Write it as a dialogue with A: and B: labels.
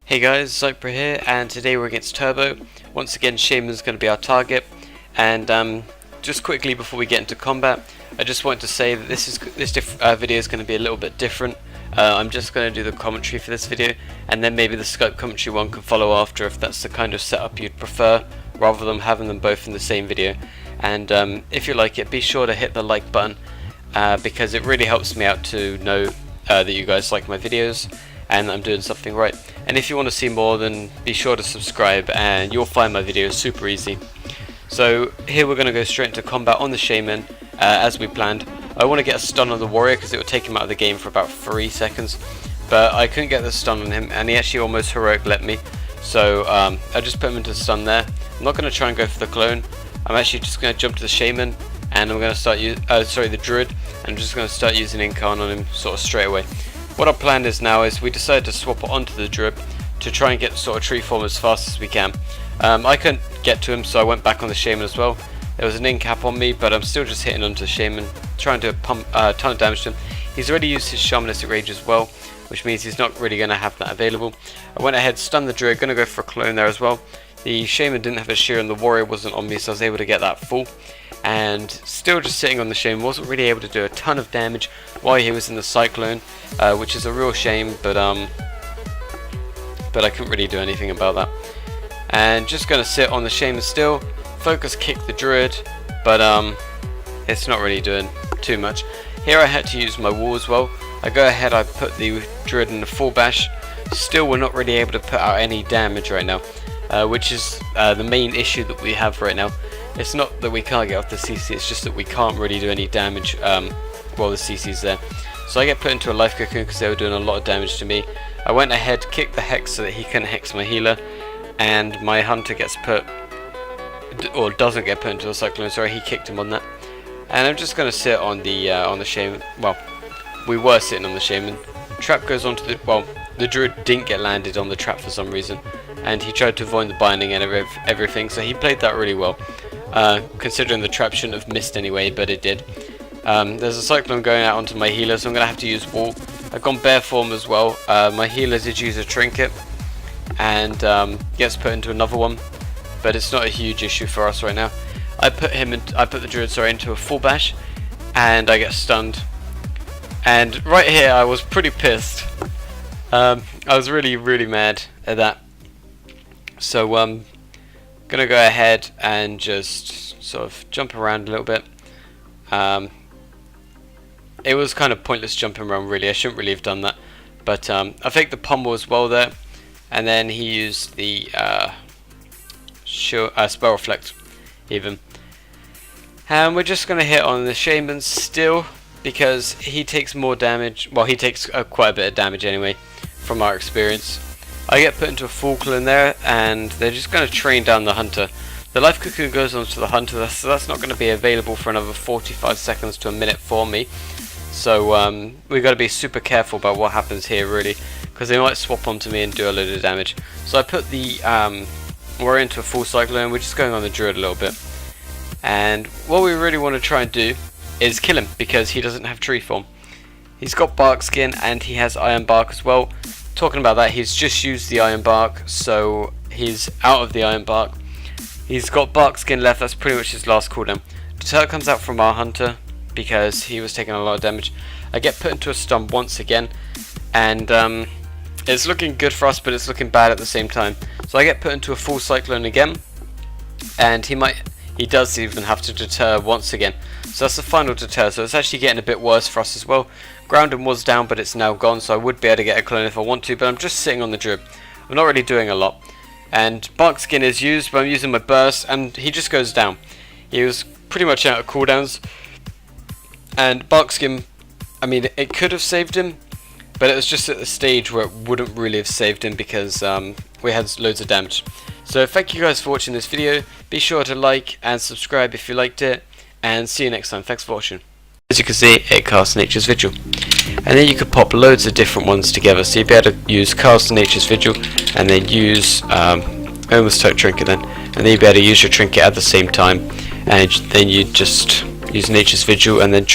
A: Hey guys, Zypra here, and today we're against Turbo. Once again, Shaman's going to be our target. And just quickly before we get into combat, I just want to say that this video is going to be a little bit different. I'm just going to do the commentary for this video, and then maybe the scope commentary one can follow after if that's the kind of setup you'd prefer, rather than having them both in the same video. And if you like it, be sure to hit the like button, because it really helps me out to know that you guys like my videos and I'm doing something right. And if you want to see more, then be sure to subscribe and you'll find my videos super easy. So here we're going to go straight into combat on the Shaman, as we planned. I want to get a stun on the warrior because it would take him out of the game for about 3 seconds, but I couldn't get the stun on him and he actually almost heroic let me, so I just put him into stun there. I'm not going to try and go for the clone. I'm actually just going to jump to the Shaman and I'm going to start the Druid, and I'm just going to start using Incarn on him sort of straight away. What our plan is now is we decided to swap it onto the Druid to try and get sort of tree form as fast as we can. I couldn't get to him, so I went back on the Shaman as well. There was an in-cap on me, but I'm still just hitting onto the Shaman, trying to pump a ton of damage to him. He's already used his Shamanistic Rage as well, which means he's not really going to have that available. I went ahead, stunned the Druid, going to go for a clone there as well. The Shaman didn't have a shear and the warrior wasn't on me, so I was able to get that full. And still just sitting on the Shaman, wasn't really able to do a ton of damage while he was in the Cyclone, which is a real shame, but I couldn't really do anything about that. And just going to sit on the Shaman still, focus kick the Druid, but it's not really doing too much. Here I had to use my wall as well. I go ahead, I put the Druid in the full bash. Still we're not really able to put out any damage right now, which is the main issue that we have right now. It's not that we can't get off the CC, it's just that we can't really do any damage while the CC's there. So I get put into a life cocoon because they were doing a lot of damage to me. I went ahead, kicked the hex so that he couldn't hex my healer, and my hunter gets put, or doesn't get put into a cyclone, sorry, he kicked him on that. And I'm just going to sit on the Shaman. Well, we were sitting on the Shaman. Trap goes onto the, well, the Druid didn't get landed on the trap for some reason, and he tried to avoid the binding and everything, so he played that really well. Considering the trap shouldn't have missed anyway, but it did. There's a cyclone going out onto my healer, so I'm going to have to use wall. I've gone bear form as well. My healer did use a trinket and gets put into another one, but it's not a huge issue for us right now. I put the Druid into a full bash and I get stunned. And right here I was pretty pissed. I was really mad at that. So gonna go ahead and just sort of jump around a little bit. It was kind of pointless jumping around really, I shouldn't really have done that, but I faked the pummel as well there, and then he used the spell reflect even. And we're just gonna hit on the Shaman still because he takes more damage. Well, he takes quite a bit of damage anyway from our experience. I get put into a full clone there, and they're just going to train down the hunter. The life cocoon goes on to the hunter, so that's not going to be available for another 45 seconds to a minute for me. So we've got to be super careful about what happens here really, because they might swap onto me and do a load of damage. So I put the warrior into a full cyclone. We're just going on the Druid a little bit, and what we really want to try and do is kill him because he doesn't have tree form. He's got bark skin and he has iron bark as well. Talking about that, he's just used the iron bark, so he's out of the iron bark. He's got bark skin left, that's pretty much his last cooldown. Deter comes out from our hunter because he was taking a lot of damage. I get put into a stun once again, and it's looking good for us, but it's looking bad at the same time. So I get put into a full cyclone again, and he does even have to deter once again. So that's the final deter, so it's actually getting a bit worse for us as well. Grounding was down, but it's now gone, so I would be able to get a clone if I want to, but I'm just sitting on the Druid. I'm not really doing a lot. And bark skin is used, but I'm using my burst, and he just goes down. He was pretty much out of cooldowns. And bark skin, I mean, it could have saved him, but it was just at the stage where it wouldn't really have saved him because we had loads of damage. So thank you guys for watching this video. Be sure to like and subscribe if you liked it, and see you next time. Thanks for watching. As you can see, it casts Nature's Vigil, and then you could pop loads of different ones together, so you'd be able to use cast Nature's Vigil and then use almost type trinket then, and then you'd be able to use your trinket at the same time, and then you just use Nature's Vigil and then